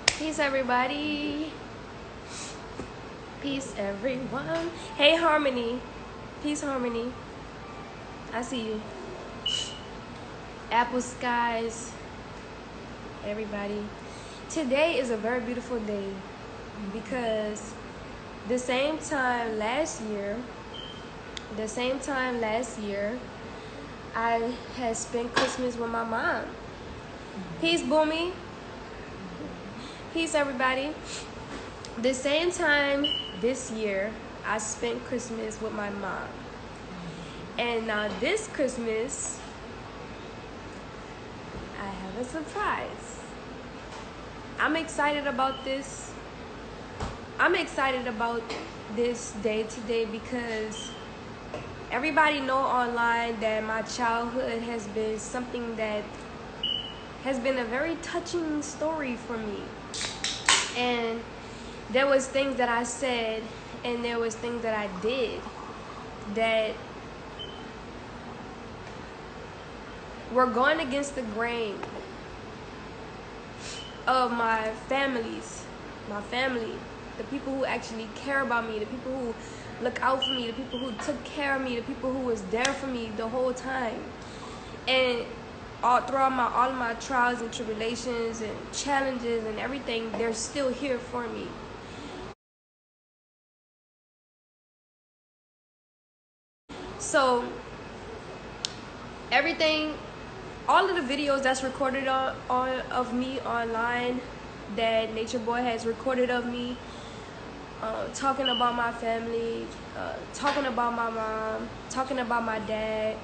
Peace, everybody. Peace, everyone. Hey, Harmony. Peace, Harmony. I see you. Apple skies. Everybody. Today is a very beautiful day because the same time last year, I had spent Christmas with my mom. Peace, Boomy. Peace, everybody. The same time this year, I spent Christmas with my mom. And now this Christmas, I have a surprise. I'm excited about this. I'm excited about this day today because everybody know online that my childhood has been something that has been a very touching story for me. And there was things that I said and there was things that I did that were going against the grain of my family, the people who actually care about me, the people who look out for me, the people who took care of me, the people who was there for me the whole time. And all throughout all of my trials and tribulations and challenges and everything, they're still here for me. So everything, all of the videos that's recorded of me online, that Nature Boy has recorded of me, talking about my family, talking about my mom, talking about my dad,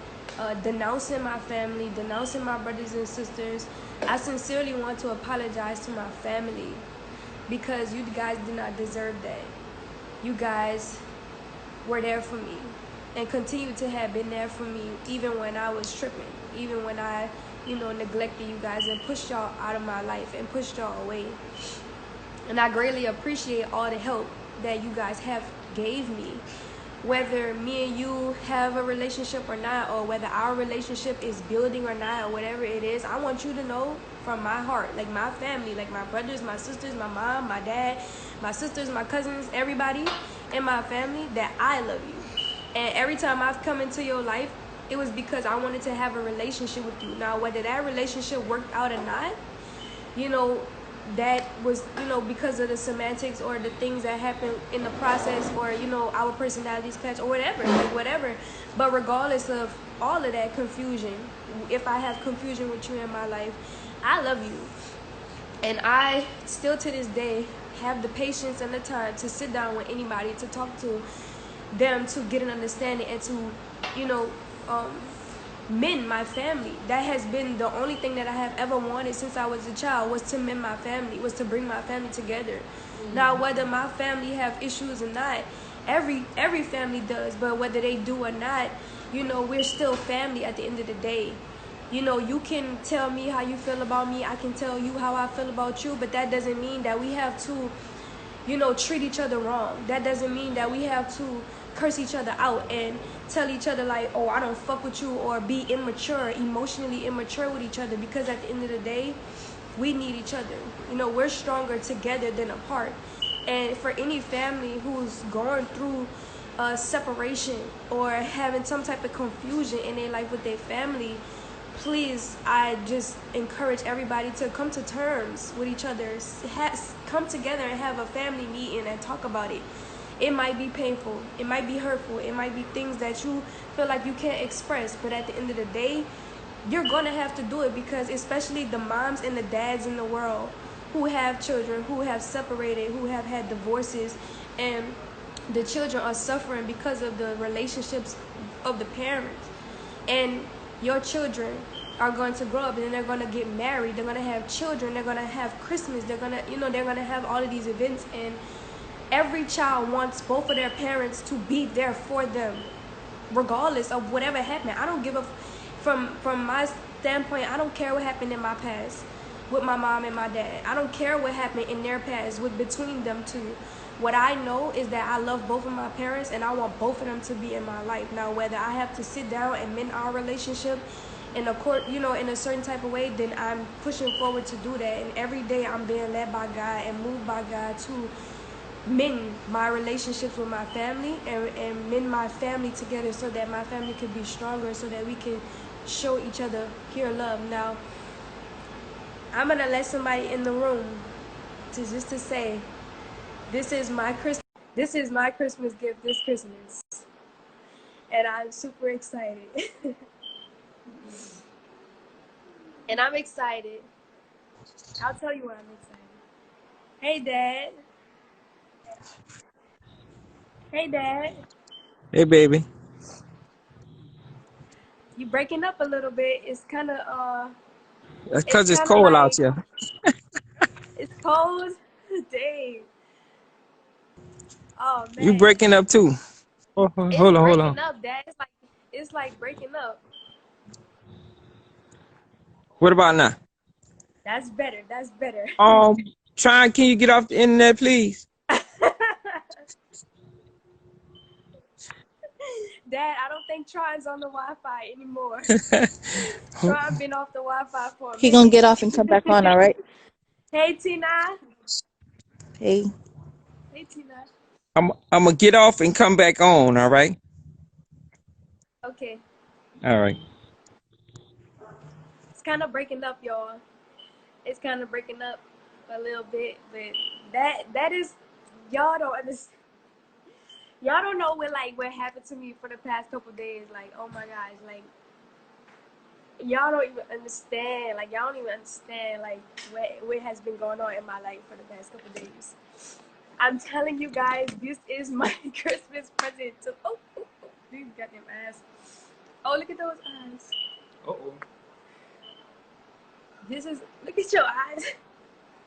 denouncing my family, denouncing my brothers and sisters. I sincerely want to apologize to my family because you guys did not deserve that. You guys were there for me and continue to have been there for me even when I was tripping, even when I, neglected you guys and pushed y'all out of my life and pushed y'all away. And I greatly appreciate all the help that you guys have gave me. Whether me and you have a relationship or not, or whether our relationship is building or not, or whatever it is, I want you to know from my heart, like my family, like my brothers, my sisters, my mom, my dad, my sisters, my cousins, everybody in my family, that I love you. And every time I've come into your life, it was because I wanted to have a relationship with you. Now, whether that relationship worked out or not, that was, because of the semantics or the things that happened in the process, or, our personalities clash or whatever. But regardless of all of that confusion, if I have confusion with you in my life, I love you. And I still to this day have the patience and the time to sit down with anybody, to talk to them, to get an understanding and to, mend my family. That has been the only thing that I have ever wanted since I was a child, was to mend my family, was to bring my family together. Mm-hmm. Now, whether my family have issues or not, every family does, but whether they do or not, we're still family at the end of the day. You can tell me how you feel about me, I can tell you how I feel about you, but that doesn't mean that we have to, treat each other wrong. That doesn't mean that we have to curse each other out and tell each other like, oh, I don't fuck with you, or be emotionally immature with each other, because at the end of the day, we need each other. We're stronger together than apart. And for any family who's going through separation or having some type of confusion in their life with their family, please, I just encourage everybody to come to terms with each other. Come together and have a family meeting and talk about it. It might be painful, it might be hurtful, it might be things that you feel like you can't express, but at the end of the day, you're gonna have to do it, because especially the moms and the dads in the world who have children, who have separated, who have had divorces, and the children are suffering because of the relationships of the parents. And your children are going to grow up and then they're going to get married, they're going to have children, they're going to have Christmas, they're going to, they're going to have all of these events, and every child wants both of their parents to be there for them, regardless of whatever happened. I don't give a, from my standpoint, I don't care what happened in my past with my mom and my dad. I don't care what happened in their past between them two. what I know is that I love both of my parents and I want both of them to be in my life. Now, whether I have to sit down and mend our relationship in a court, you know, in a certain type of way, then I'm pushing forward to do that. And every day I'm being led by God and moved by God to mend my relationships with my family and mend my family together so that my family could be stronger, so that we can show each other pure love. Now, I'm gonna let somebody in the room to say, this is my Christmas. This is my Christmas gift this Christmas, and I'm super excited. And I'm excited. I'll tell you why I'm excited. Hey, Dad. Hey, Dad. Hey, baby. You breaking up a little bit. It's kind of That's it's because it's kind of cold out like here. it's cold. Dang. Oh You man, breaking up too. it's Hold on, hold breaking on. up, Dad. It's like breaking up. What about now? That's better. That's better. Um, can you get off the internet, please? Dad, I don't think Tron's on the Wi-Fi anymore. Tron been off the Wi-Fi for a He gonna minute. get off and come back on, all right? Hey, Tina. Hey. Hey, Tina. I'm gonna get off and come back on. All right. Okay. All right. It's kind of breaking up, y'all. It's kind of breaking up a little bit, but that is, y'all don't understand. Y'all don't know what happened to me for the past couple days. Like, oh my gosh, like y'all don't even understand. Like, y'all don't even understand like what has been going on in my life for the past couple days. I'm telling you guys, this is my Christmas present. These goddamn eyes. Oh, look at those eyes. Uh-oh. This is, look at your eyes.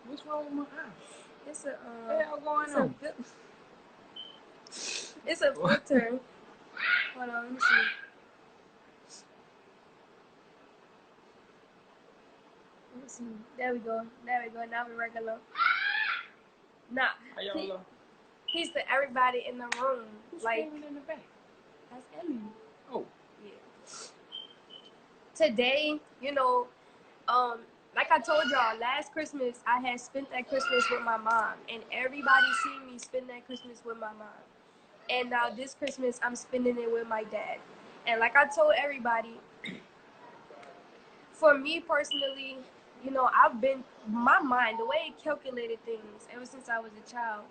What's wrong with my eye? It's a What the hell going on? It's a filter. Hold on, let me see. Let me see. There we go. There we go. Now we're regular. Nah. He's to everybody in the room. Who's like in the back? That's Ellie. Oh. Yeah. Today, you know, like I told y'all, last Christmas I had spent that Christmas with my mom, and everybody seen me spend that Christmas with my mom. And now this Christmas I'm spending it with my dad. And like I told everybody, for me personally, you know, I've been, my mind, the way it calculated things ever since I was a child,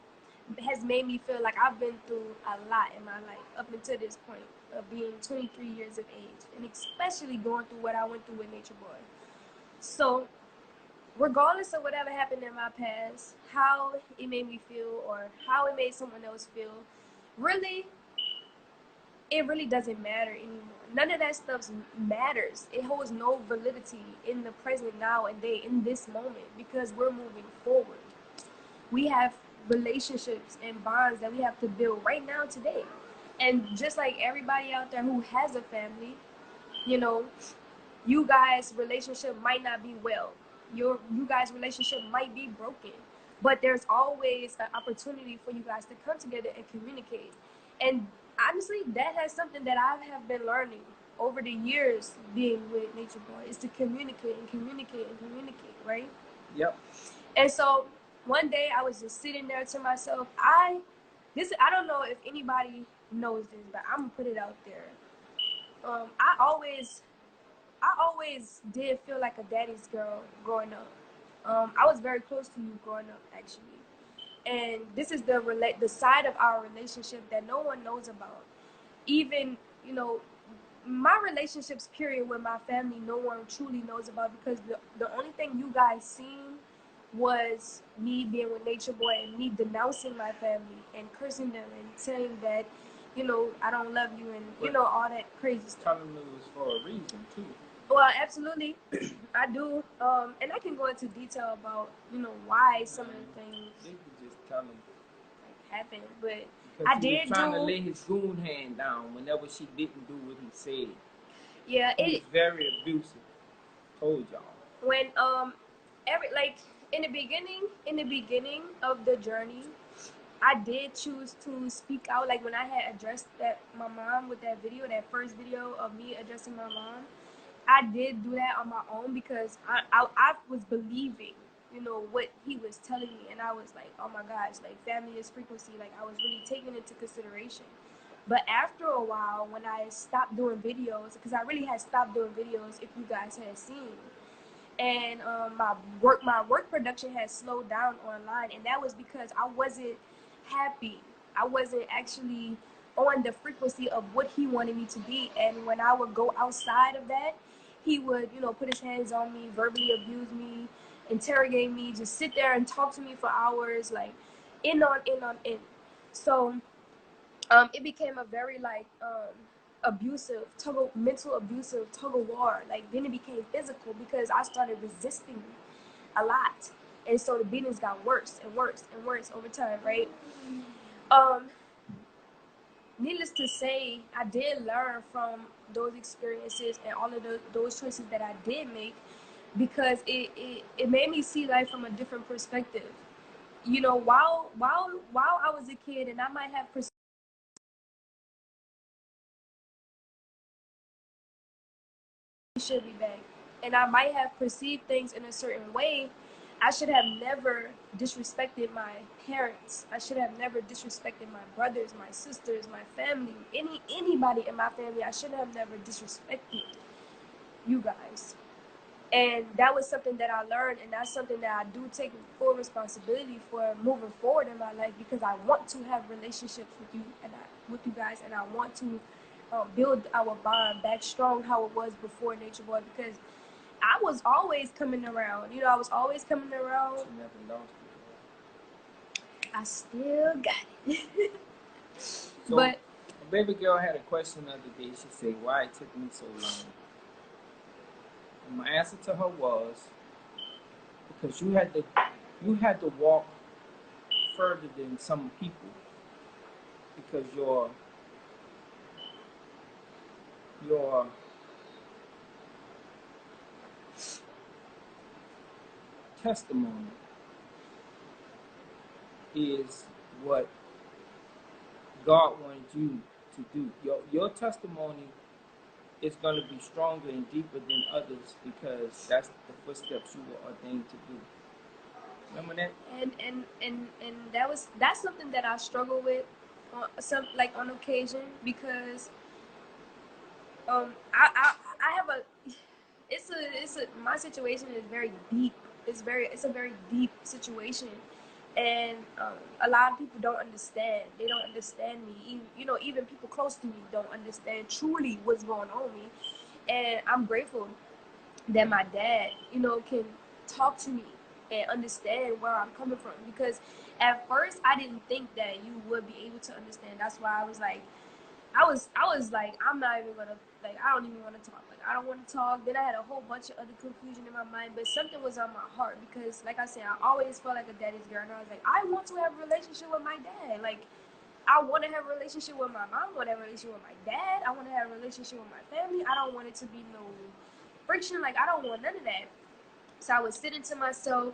has made me feel like I've been through a lot in my life up until this point of being 23 years of age, and especially going through what I went through with Nature Boy. So regardless of whatever happened in my past, how it made me feel or how it made someone else feel, really, it really doesn't matter anymore. None of that stuff matters. It holds no validity in the present now and day, in this moment, because we're moving forward. We have relationships and bonds that we have to build right now today. And just like everybody out there who has a family, you know, you guys' relationship might not be well. You guys' relationship might be broken. But there's always an opportunity for you guys to come together and communicate. And honestly, that has something that I have been learning over the years being with Nature Boy, is to communicate and communicate and communicate, right? Yep. And so one day I was just sitting there to myself. I don't know if anybody knows this, but I'm gonna put it out there. I always did feel like a daddy's girl growing up. I was very close to you growing up, actually. And this is the side of our relationship that no one knows about. Even, you know, my relationships period with my family, no one truly knows about, because the only thing you guys seen was me being with Nature Boy and me denouncing my family and cursing them and saying that, you know, I don't love you, and you know, all that crazy stuff. Telling it was for a reason too. Well, absolutely, I do, and I can go into detail about, you know, why some of the things They could just tell him like happened, but because I he did was trying do. to lay his goon hand down whenever she didn't do what he said. Yeah, He was very abusive. Told y'all. when every like in the beginning of the journey, I did choose to speak out. Like when I had addressed my mom with that video, that first video of me addressing my mom, I did do that on my own because I was believing, you know, what he was telling me, and I was like, oh my gosh, like family is frequency. Like I was really taking it into consideration. But after a while, when I stopped doing videos, because I really had stopped doing videos, if you guys had seen, and my work production had slowed down online, and that was because I wasn't happy. I wasn't actually on the frequency of what he wanted me to be. And when I would go outside of that, he would, you know, put his hands on me, verbally abuse me, interrogate me, just sit there and talk to me for hours, like in. So it became a very like abusive mental abusive tug of war. Like then it became physical because I started resisting a lot, and so the beatings got worse and worse and worse over time, right? um Needless to say, I did learn from those experiences and all of those choices that I did make, because it made me see life from a different perspective. You know, while I was a kid, and I might have should be back, and I might have perceived things in a certain way. I should have never disrespected my parents. I should have never disrespected my brothers, my sisters, my family, anybody in my family. I should have never disrespected you guys. And that was something that I learned, and that's something that I do take full responsibility for moving forward in my life, because I want to have relationships with you with you guys, and I want to build our bond back strong how it was before Nature Boy, because I was always coming around. You know, I was always coming around. You never lost it. I still got it. So, But a baby girl had a question the other day. She said, why it took me so long? And my answer to her was, because you had to walk further than some people, because your testimony is what God wanted you to do. Your testimony is going to be stronger and deeper than others, because that's the footsteps you were ordained to do. Remember that? And that's something that I struggle with on occasion, because I have my situation is very deep. It's a very deep situation, and a lot of people don't understand. They don't understand me. Even people close to me don't understand truly what's going on with me. And I'm grateful that my dad, can talk to me and understand where I'm coming from. Because at first I didn't think that you would be able to understand. That's why I was like, I'm not even gonna, like, I don't even want to talk. Like, I don't want to talk. Then I had a whole bunch of other confusion in my mind, but something was on my heart, because, like I said, I always felt like a daddy's girl, and I was like, I want to have a relationship with my dad. Like, I want to have a relationship with my mom. I want to have a relationship with my dad. I want to have a relationship with my family. I don't want it to be no friction. Like, I don't want none of that. So I was sitting to myself,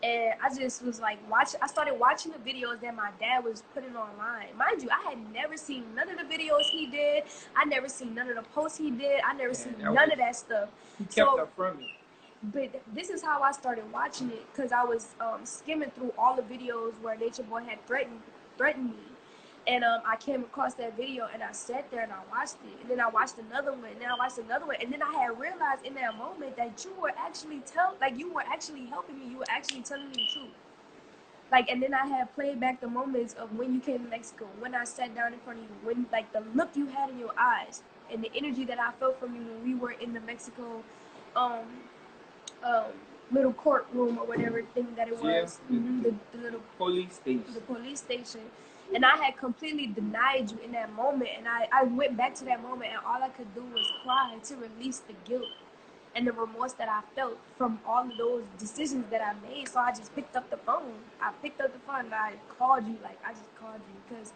and I just was like, I started watching the videos that my dad was putting online. Mind you, I had never seen none of the videos he did. I never seen none of the posts he did. I never seen none of that stuff. He kept her from it. But this is how I started watching it, because I was skimming through all the videos where Nature Boy had threatened me. And I came across that video, and I sat there and I watched it. And then I watched another one, and then I watched another one. And then I had realized in that moment that you were actually you were actually helping me. You were actually telling me the truth. Like, and then I had played back the moments of when you came to Mexico, when I sat down in front of you, when, like, the look you had in your eyes, and the energy that I felt from you when we were in the Mexico um, um, little courtroom or whatever thing that it was. Yeah, the little police station. The police station. And I had completely denied you in that moment. And I went back to that moment, and all I could do was cry to release the guilt and the remorse that I felt from all of those decisions that I made. So I just picked up the phone. And I called you. Like, I just called you because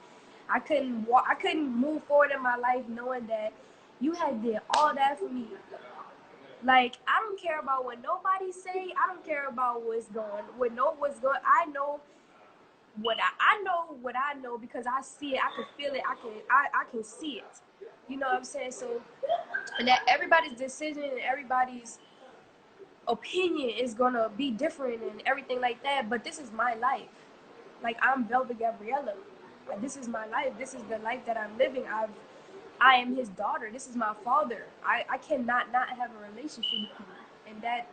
I couldn't move forward in my life knowing that you had did all that for me. Like, I don't care about what nobody say. I don't care about what's going. I know I know what I know because I see it, I can feel it, I can see it. You know what I'm saying? So, and that everybody's decision and everybody's opinion is gonna be different and everything like that. But this is my life. Like, I'm Velvet Gabriella. Like, this is my life. This is the life that I'm living. I am his daughter. This is my father. I cannot not have a relationship with him, and that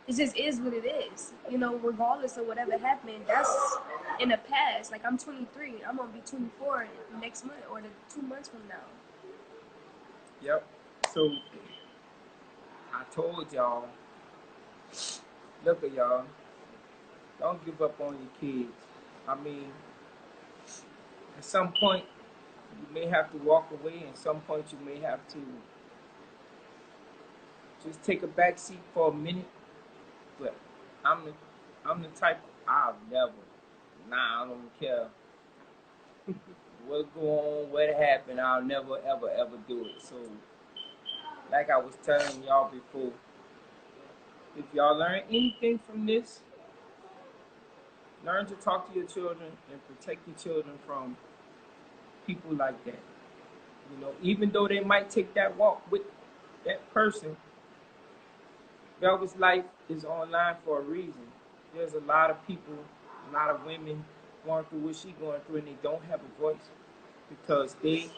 it just is what it is. You know, regardless of whatever happened, that's in the past. Like, I'm 23. I'm gonna be 24 next month or 2 months from now. Yep. So I told y'all, look at y'all, don't give up on your kids. I mean, at some point you may have to walk away, and at some point you may have to just take a back seat for a minute. But I'm the type I'll never. Nah, I don't care what go on, what happened. I'll never ever do it. So, like I was telling y'all before, if y'all learn anything from this, learn to talk to your children and protect your children from people like that. You know, even though they might take that walk with that person, Velvet's life is online for a reason. There's a lot of people, a lot of women going through what she's going through, and they don't have a voice because they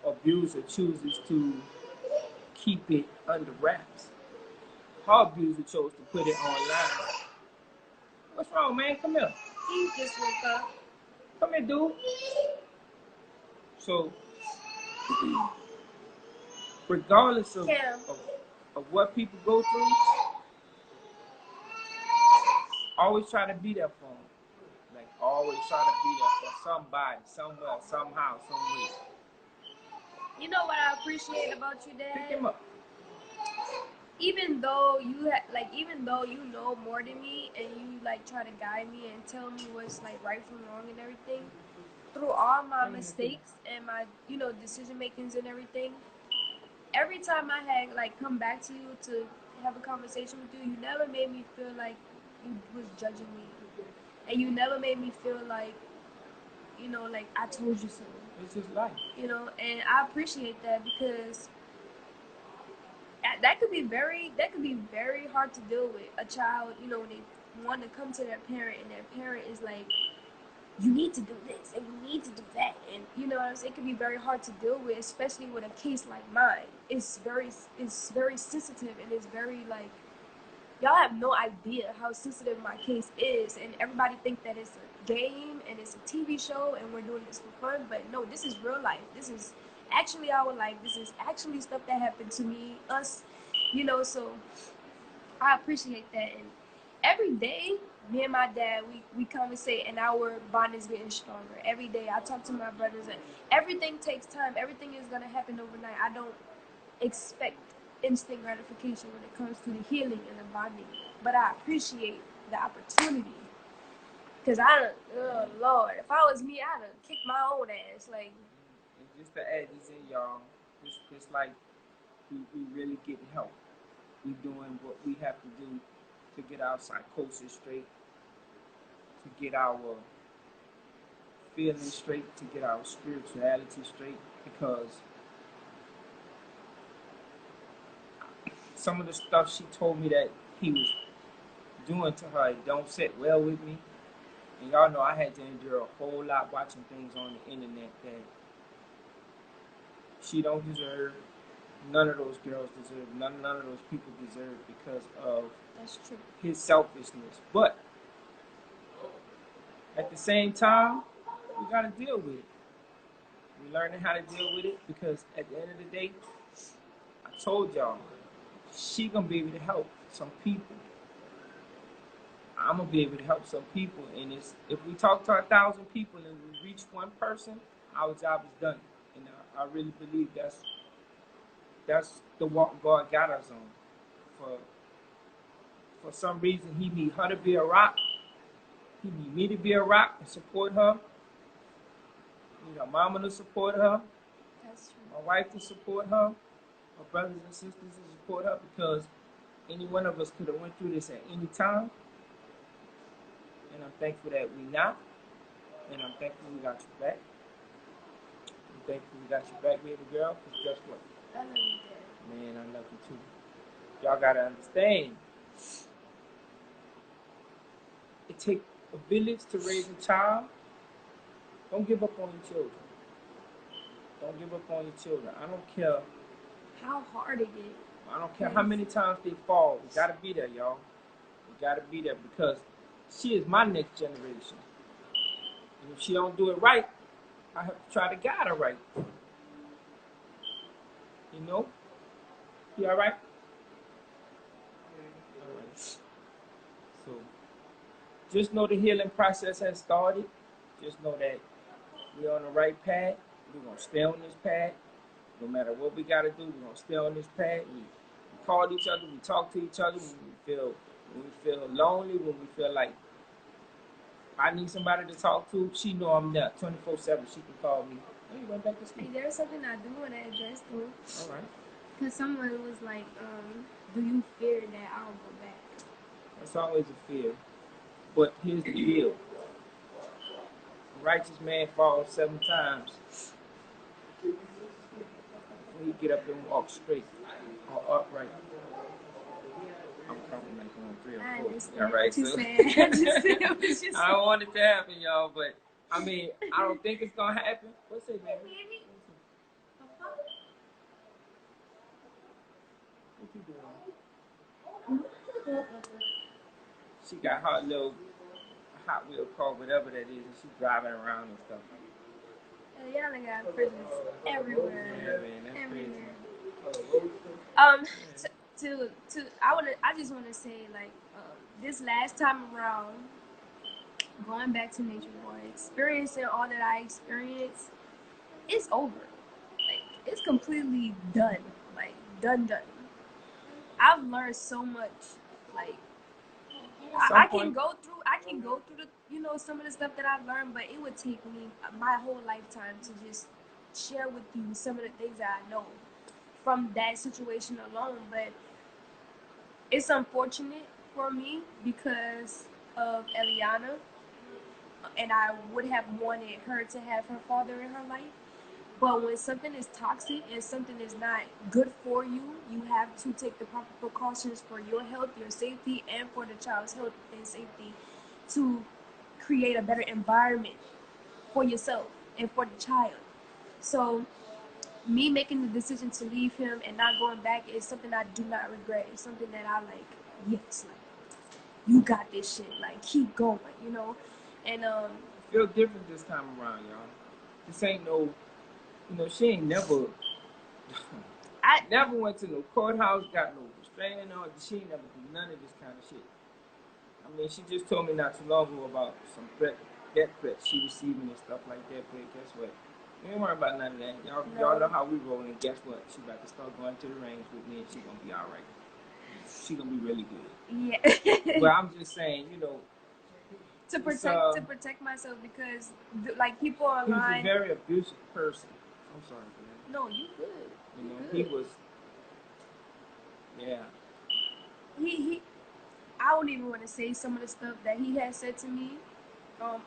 abuser chooses to keep it under wraps. Her abuser chose to put it online. What's wrong, man? Come here. He just woke up. Come here, dude. So, regardless of what people go through, always try to be there for them. Like, always try to be there for somebody, somewhere, somehow, some way. You know what I appreciate about you, Dad? Pick him up. Even though even though you know more than me and you like try to guide me and tell me what's like right from wrong and everything, through all my mistakes and my decision makings and everything, every time I had like come back to you to have a conversation with you, you never made me feel like you was judging me, and you never made me feel like like I told you so. It's just life. And I appreciate that because that could be very hard to deal with. A child, when they want to come to their parent and their parent is like, you need to do this and you need to do that, and you know what I'm saying, it can be very hard to deal with, especially with a case like mine. It's very sensitive, and it's very like, y'all have no idea how sensitive my case is, and everybody think that it's a game and it's a TV show and we're doing this for fun, but no, this is real life. This is actually our life. This is actually stuff that happened to me, us, so I appreciate that. And every day, me and my dad, we conversate, and our bond is getting stronger. Every day, I talk to my brothers, and everything takes time. Everything is going to happen overnight. I don't expect instant gratification when it comes to the healing and the bonding, but I appreciate the opportunity. Because oh Lord, if I was me, I'd have kicked my own ass. Like, and just to add this in, y'all, it's like we really getting help. We doing what we have to do to get our psychosis straight, to get our feelings straight, to get our spirituality straight, because some of the stuff she told me that he was doing to her, it don't sit well with me. And y'all know I had to endure a whole lot watching things on the internet that she don't deserve, none of those girls deserve, none of those people deserve, because of that's true. His selfishness. But at the same time, we gotta deal with it. We're learning how to deal with it, because at the end of the day, I told y'all, she gonna be able to help some people. I'm gonna be able to help some people, and if we talk to 1,000 people and we reach one person, our job is done. And I really believe that's the walk God got us on. For some reason, He need her to be a rock. He need me to be a rock and support her. He need her mama to support her. That's true. My wife to support her. My brothers and sisters to support her, because any one of us could have went through this at any time. and I'm thankful that we not, and I'm thankful we got your back. I'm thankful we got your back, baby girl, because guess what? I love you, Dad. Man, I love you too. Y'all gotta understand. It takes a village to raise a child. Don't give up on your children. Don't give up on your children. I don't care. How hard it is. I don't care how many times they fall. We gotta be there, y'all. We gotta be there because she is my next generation. And if she don't do it right, I have to try to guide her right. You know? You all right? All right. So, just know the healing process has started. Just know that we're on the right path. We're going to stay on this path. No matter what we got to do, we're going to stay on this path. We call each other. We talk to each other when we feel lonely, when we feel like I need somebody to talk to. She know I'm there 24/7. She can call me. Oh, you went back to sleep. Hey, there's something I do want to address though. All right. Because someone was like, do you fear that I'll go back? That's always a fear. But here's the deal. A righteous man falls 7 times. When you get up and walk straight or upright. I'm counting like on 3 or 4. All right, so I don't want it to happen, y'all, but I mean, I don't think it's gonna happen. What's it, man? What you doing? She got her little Hot Wheel car, whatever that is, and she's driving around and stuff. Y'all done got prisons everywhere. Yeah, man, that's everywhere. crazy. I just wanna say like this last time around, going back to Nature Boy, experiencing all that I experienced, it's over. Like it's completely done. Like done. I've learned so much. Like I can go through the some of the stuff that I've learned, but it would take me my whole lifetime to just share with you some of the things that I know from that situation alone. But it's unfortunate for me because of Eliana, and I would have wanted her to have her father in her life. But when something is toxic and something is not good for you, you have to take the proper precautions for your health, your safety, and for the child's health and safety to create a better environment for yourself and for the child. So me making the decision to leave him and not going back is something I do not regret. It's something that I like, yes, like, you got this shit, like, keep going, And feel different this time around, y'all. This ain't no, she ain't never never went to no courthouse, got no restraining order. She ain't never do none of this kind of shit. I mean, she just told me not too long ago about some death threats she receiving and stuff like that. But guess what? We ain't worry about none of that. Y'all know how we roll, and guess what? She about to start going to the range with me, and she gonna be all right. She gonna be really good. Yeah. But I'm just saying, to protect myself because like people online. He's a very abusive person. I'm sorry for that. No, you good. He was. Yeah. He. I don't even want to say some of the stuff that he has said to me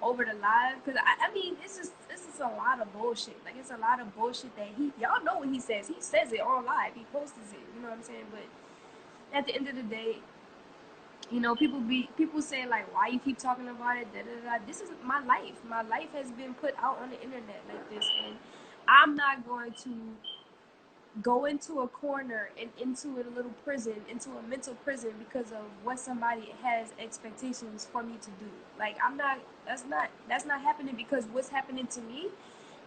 over the live, because I mean this is a lot of bullshit. Like it's a lot of bullshit that y'all know what he says. He says it on live. He posts it. You know what I'm saying? But at the end of the day, people say like, why you keep talking about it? Da, da, da. This is my life. My life has been put out on the internet like this, and I'm not going to go into a corner and into a little prison, into a mental prison because of what somebody has expectations for me to do. Like that's not happening, because what's happening to me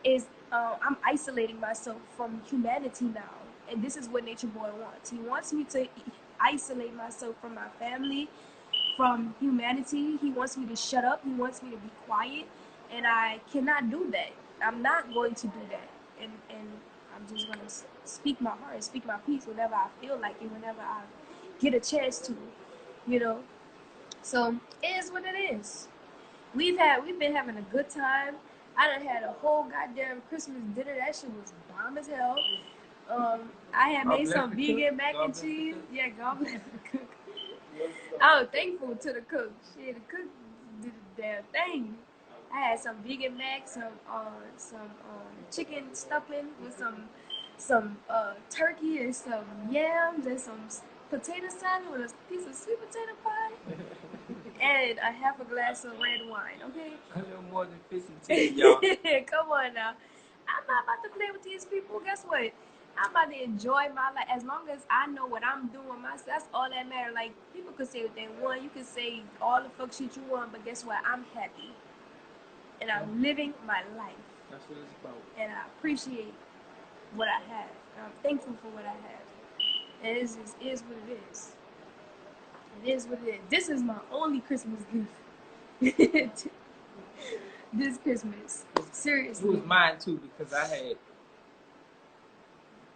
is I'm isolating myself from humanity now. And this is what Nature Boy wants. He wants me to isolate myself from my family, from humanity. He wants me to shut up. He wants me to be quiet. And I cannot do that. I'm not going to do that. And I'm just going to speak my heart, speak my peace whenever I feel like it, whenever I get a chance to, So it is what it is. We've been having a good time. I done had a whole goddamn Christmas dinner. That shit was bomb as hell. I had made some vegan mac and cheese. Yeah, God bless the cook. I was thankful to the cook. Shit, the cook did damn thing. I had some vegan mac, some chicken stuffing with some turkey and some yams and some potato salad with a piece of sweet potato pie and a half a glass of red wine. Okay. A little more than fish and chicken, y'all. Come on now. I'm not about to play with these people. Guess what? I'm about to enjoy my life. As long as I know what I'm doing myself, that's all that matters. Like, people could say what they want. You could say all the fuck shit you want, but guess what? I'm happy. And I'm living my life. That's what it's about. And I appreciate what I have. And I'm thankful for what I have. And it just is what it is. It is what it is. This is my only Christmas gift. This Christmas. Seriously. It was mine too, because I had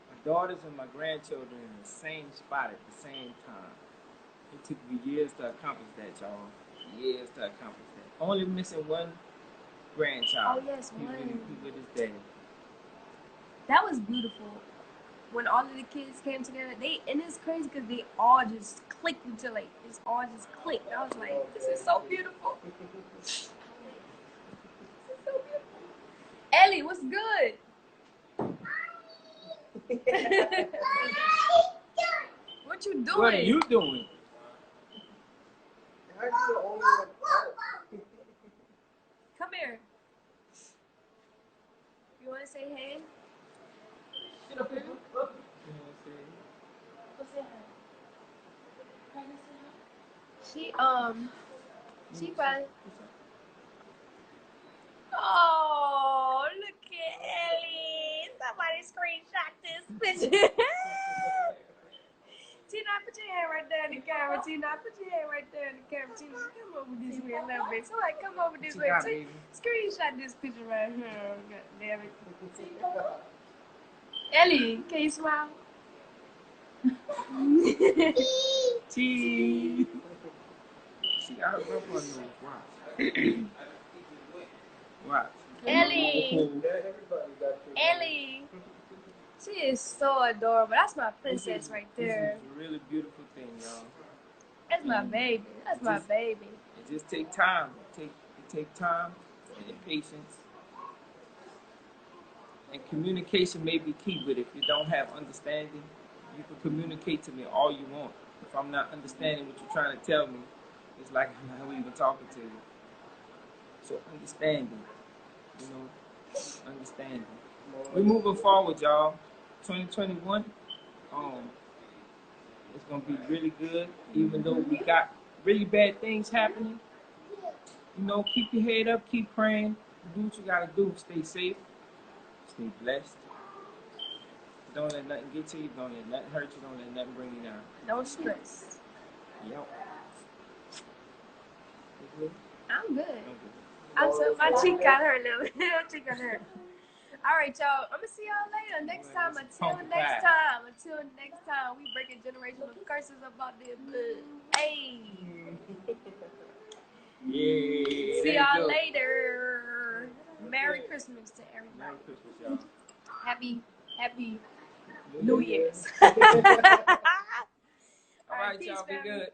my daughters and my grandchildren in the same spot at the same time. It took me years to accomplish that, y'all. Years to accomplish that. Only missing one grandchild. Oh yes, one. He with his dad. That was beautiful. When all of the kids came together, and it's crazy because they all just clicked until like it's all just clicked. I was like, this is so beautiful. This is so beautiful. Ellie, what's good? What you doing? What are you doing? Come here. You want to say hey? Get up here. She fine. Oh, look at Ellie. Somebody screenshot this picture. Tina, put your hand right there in the camera. Tina, put your hand right there in the camera. Tina, come over this way a little bit. Somebody come over this way. Screenshot this picture right here. God damn it. Ellie, can you smile? Cheese. She got her grip on those. Watch. Ellie. Ellie. She is so adorable. That's my princess right there. This is a really beautiful thing, y'all. That's my baby. That's my baby. It just takes time. It take time and patience. And communication may be key, but if you don't have understanding, you can communicate to me all you want. If I'm not understanding what you're trying to tell me, it's like I'm not even talking to you. So understanding, understanding. We're moving forward, y'all. 2021, it's gonna be really good. Even though we got really bad things happening, keep your head up, keep praying, do what you gotta do. Stay safe, stay blessed. Don't let nothing get to you. Don't let nothing hurt you. Don't let nothing bring you down. Don't stress. Yep. I'm good. My cheek got hurt a little. My cheek got hurt. All right, y'all. I'm gonna see y'all later. Next time. Until next time. We breaking generational curses about their blood. Hey. Yeah. See y'all later. Merry Christmas to everybody. Merry Christmas, y'all. Happy New Year's. All right, y'all. Be good.